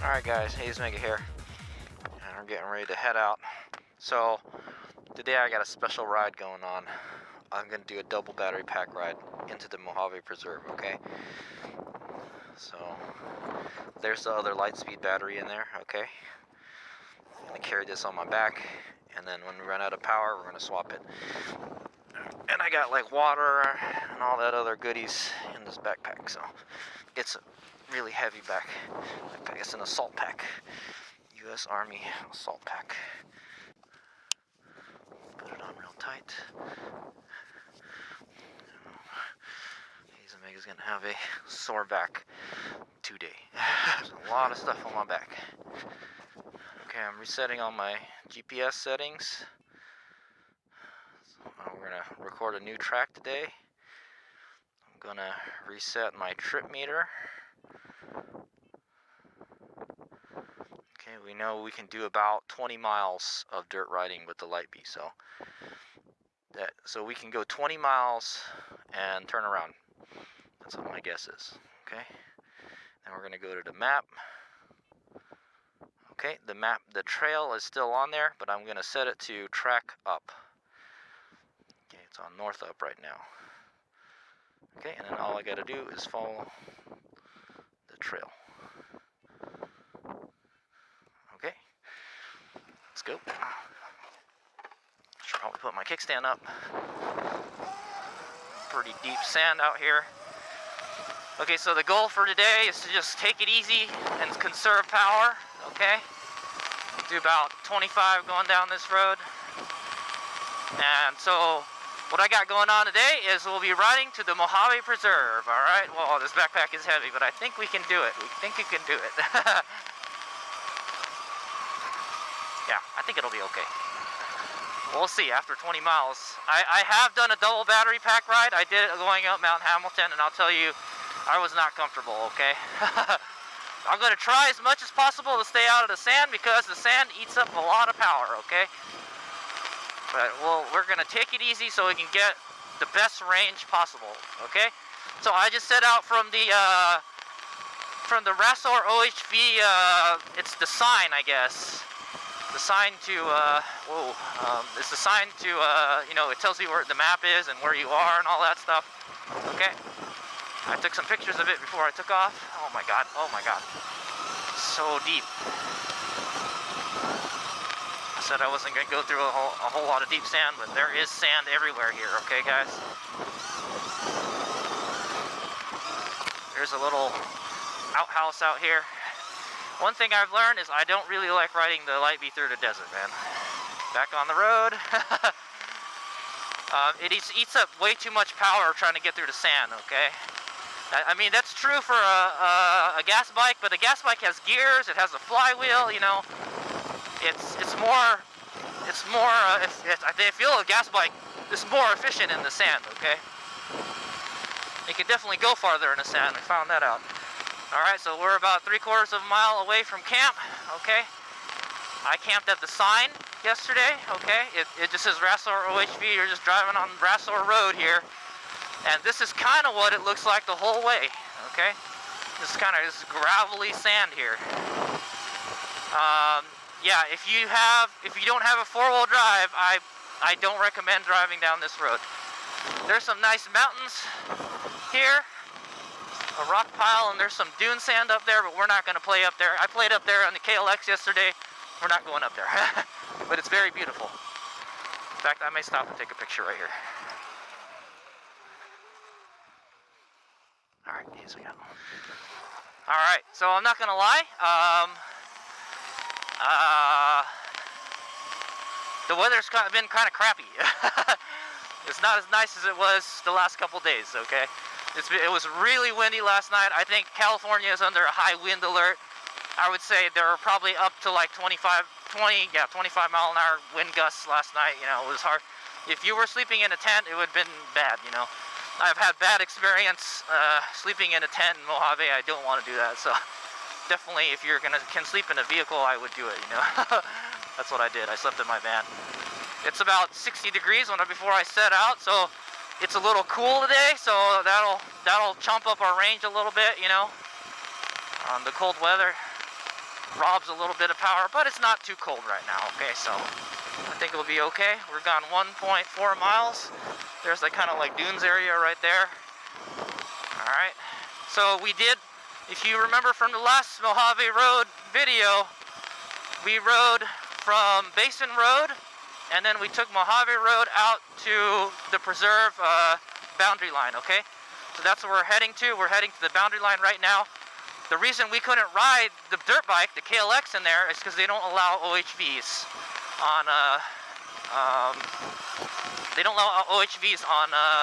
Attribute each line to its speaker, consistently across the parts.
Speaker 1: Alright guys, HadesOmega here, and we're getting ready to head out. So, today I got a special ride going on. I'm going to do a double battery pack ride into the Mojave Preserve, okay? So, there's the other Lightspeed battery in there, okay? I'm going to carry this on my back, and then when we run out of power, we're going to swap it. And I got like water and all that other goodies in this backpack, so it's a really heavy backpack. It's an assault pack, U.S. Army assault pack. Put it on real tight. HadesOmega's gonna have a sore back today. There's a lot of stuff on my back. Okay, I'm resetting all my GPS settings. We're gonna record a new track today. I'm gonna reset my trip meter. Okay, we know we can do about 20 miles of dirt riding with the Lightbee, so we can go 20 miles and turn around. That's what my guess is. Okay, then we're gonna go to the map. Okay, the trail is still on there, but I'm gonna set it to track up. Okay, it's on north up right now. Okay, and then all I gotta do is follow the trail. Okay, let's go. Should probably put my kickstand up. Pretty deep sand out here. Okay, so the goal for today is to just take it easy and conserve power, okay? Do about 25 going down this road. And so what I got going on today is we'll be riding to the Mojave Preserve, all right? Well, this backpack is heavy, but I think we can do it. We think we can do it. Yeah, I think it'll be okay. We'll see after 20 miles. I have done a double battery pack ride. I did it going up Mount Hamilton, and I'll tell you, I was not comfortable, okay? I'm going to try as much as possible to stay out of the sand because the sand eats up a lot of power, okay? But we're going to take it easy so we can get the best range possible, okay? So I just set out from the Rasor OHV, it's the sign, I guess. The sign to, it's the sign to, it tells you where the map is and where you are and all that stuff, okay? I took some pictures of it before I took off. Oh my god, so deep. I said I wasn't going to go through a whole lot of deep sand, but there is sand everywhere here, okay guys? There's a little outhouse out here. One thing I've learned is I don't really like riding the Lightbee through the desert, man. Back on the road. It eats up way too much power trying to get through the sand, okay? I mean, that's true for a gas bike, but a gas bike has gears, it has a flywheel, you know. I feel a gas bike is more efficient in the sand, okay? You can definitely go farther in the sand, we found that out. Alright, so we're about 3/4 of a mile away from camp, okay? I camped at the sign yesterday, okay? It just says Rasor OHV, you're just driving on Rasor Road here. And this is kind of what it looks like the whole way, okay? This is kind of this gravelly sand here. Yeah, if you don't have a 4-wheel drive, I I don't recommend driving down this road. There's some nice mountains here, a rock pile, and there's some dune sand up there, but we're not going to play up there. I played up there on the KLX yesterday. We're not going up there, but it's very beautiful. In fact, I may stop and take a picture right here. All right, here's we go. All right, so I'm not going to lie. The weather's been kind of crappy. It's not as nice as it was the last couple days, okay? It was really windy last night. I think California is under a high wind alert. I would say there were probably up to like 25 mile an hour wind gusts last night. You know, it was hard. If you were sleeping in a tent, it would have been bad, you know. I've had bad experience sleeping in a tent in Mojave. I don't want to do that, so definitely if you're can sleep in a vehicle, I would do it, you know. That's what I did. I slept in my van. It's about 60 degrees before I set out, so it's a little cool today, so that'll chump up our range a little bit, you know. The cold weather robs a little bit of power, but it's not too cold right now, okay, so I think it'll be okay. We're gone 1.4 miles. There's that kind of like dunes area right there. All right, so we did, if you remember from the last Mojave Road video, we rode from Basin Road, and then we took Mojave Road out to the preserve boundary line, okay? So that's where we're heading to. We're heading to the boundary line right now. The reason we couldn't ride the dirt bike, the KLX in there, is because they don't allow OHVs on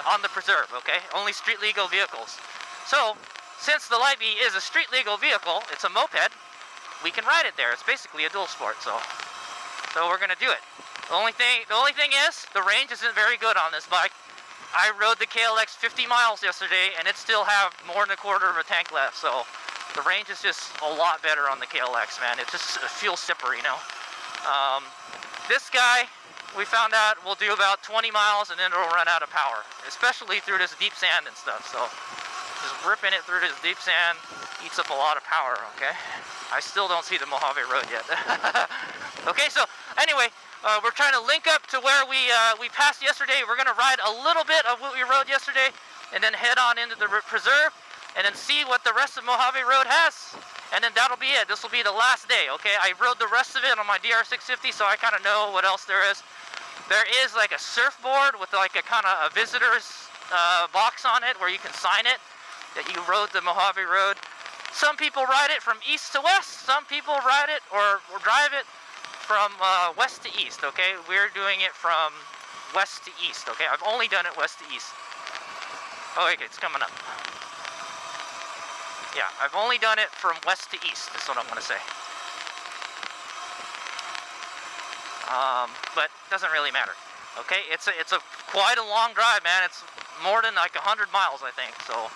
Speaker 1: on the preserve, okay? Only street legal vehicles. So, since the Light Bee is a street legal vehicle, it's a moped, we can ride it there. It's basically a dual sport, so we're gonna do it. The only thing is, the range isn't very good on this bike. I rode the KLX 50 miles yesterday, and it still have more than a quarter of a tank left, so the range is just a lot better on the KLX, man. It just feels sipper, you know. This guy, we found out, will do about 20 miles, and then it'll run out of power, especially through this deep sand and stuff, so just ripping it through this deep sand eats up a lot of power, okay? I still don't see the Mojave Road yet. Okay, so anyway, we're trying to link up to where we passed yesterday. We're going to ride a little bit of what we rode yesterday and then head on into the preserve and then see what the rest of Mojave Road has. And then that'll be it. This will be the last day, okay? I rode the rest of it on my DR650, so I kind of know what else there is. There is like a surfboard with like a kind of a visitor's box on it where you can sign it that you rode the Mojave Road. Some people ride it from east to west. Some people ride it or drive it from west to east, okay? We're doing it from west to east, okay? I've only done it west to east. Oh, okay, it's coming up. Yeah, I've only done it from west to east, is what I'm going to say. But it doesn't really matter, okay? It's a quite a long drive, man. It's more than like 100 miles, I think, so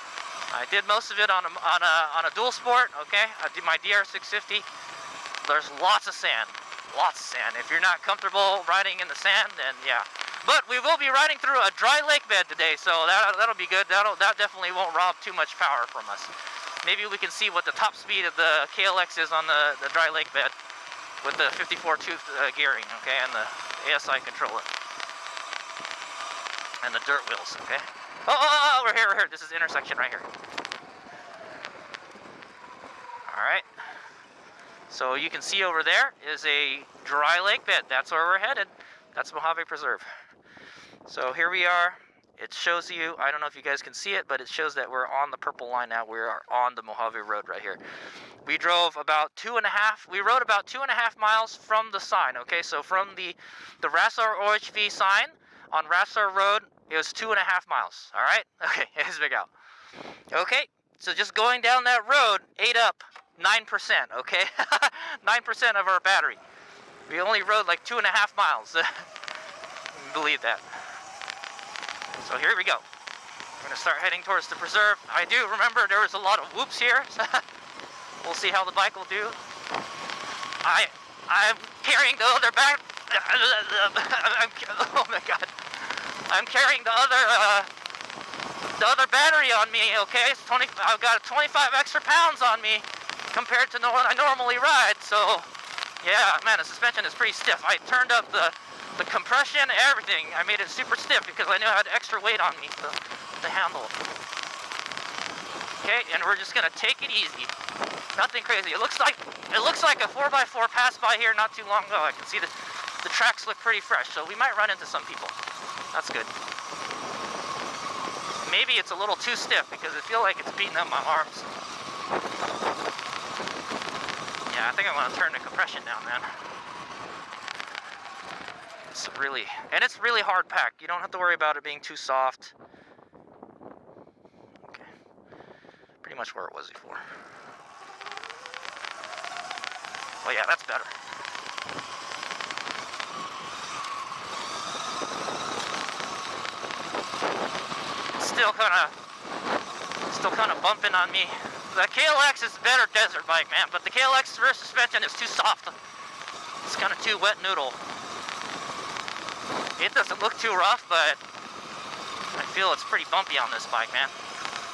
Speaker 1: I did most of it on a dual sport, okay? I did my DR650. There's lots of sand. Lots of sand. If you're not comfortable riding in the sand, then yeah. But we will be riding through a dry lake bed today, so that'll be good. That definitely won't rob too much power from us. Maybe we can see what the top speed of the KLX is on the dry lake bed with the 54-tooth gearing, okay, and the ASI controller and the dirt wheels, okay. Oh, we're here. This is the intersection right here. All right. So you can see over there is a dry lake bed. That's where we're headed. That's Mojave Preserve. So here we are. It shows you, I don't know if you guys can see it, but it shows that we're on the purple line now. We are on the Mojave Road right here. We rode about 2.5 miles from the sign, okay? So from the Rasor OHV sign on Rasor Road, it was 2.5 miles, all right? Okay, here's big out. Okay, so just going down that road ate up 9%, okay? 9% of our battery. We only rode like 2.5 miles. Believe that. So here we go. We're gonna start heading towards the preserve. I do remember there was a lot of whoops here. We'll see how the bike will do. I'm carrying the other back. Oh my God. I'm carrying the other battery on me. Okay, it's I've got 25 extra pounds on me compared to what I normally ride. So yeah, man, the suspension is pretty stiff. I turned up the The compression, everything. I made it super stiff because I knew I had extra weight on me to handle. Okay, and we're just gonna take it easy. Nothing crazy. It looks like a 4x4 passed by here not too long ago. I can see the tracks look pretty fresh, so we might run into some people. That's good. Maybe it's a little too stiff because I feel like it's beating up my arms. Yeah, I think I want to turn the compression down, man. It's really hard packed. You don't have to worry about it being too soft. Okay. Pretty much where it was before. Oh yeah, that's better. Still kind of bumping on me. The KLX is a better desert bike, man, but the KLX rear suspension is too soft. It's kind of too wet noodle. It doesn't look too rough, but I feel it's pretty bumpy on this bike, man.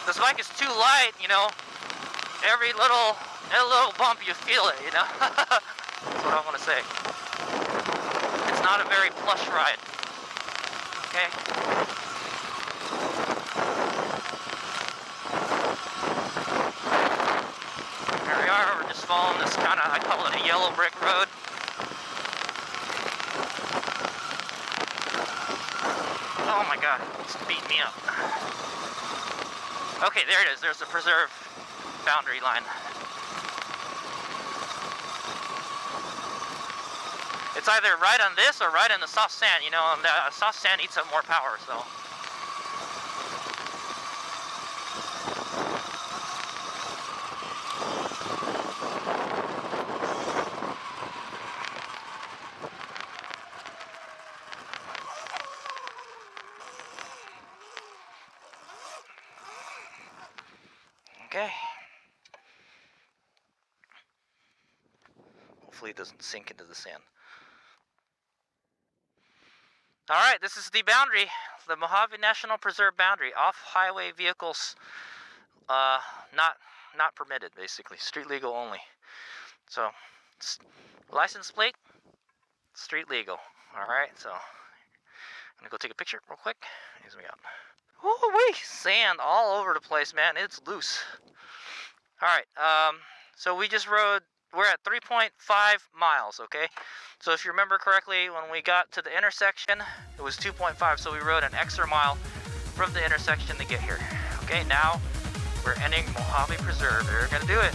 Speaker 1: This bike is too light, you know. Every little bump you feel it, you know. That's what I want to say. It's not a very plush ride. Okay. There we are. We're just following this kind of, I call it a yellow brick road. Oh my god, it's beating me up. Okay, there it is. There's the preserve boundary line. It's either right on this or right in the soft sand, you know, and the soft sand eats up more power, so. Okay. Hopefully it doesn't sink into the sand. Alright, this is the boundary, the Mojave National Preserve boundary. Off-highway vehicles, not permitted, basically. Street legal only. So, license plate, street legal. Alright, so, I'm gonna go take a picture real quick. Here's what we got. Woo-wee! Sand all over the place, man. It's loose. Alright, so we just rode, we're at 3.5 miles, okay? So if you remember correctly, when we got to the intersection, it was 2.5, so we rode an extra mile from the intersection to get here. Okay, now we're ending Mojave Preserve. We're gonna do it.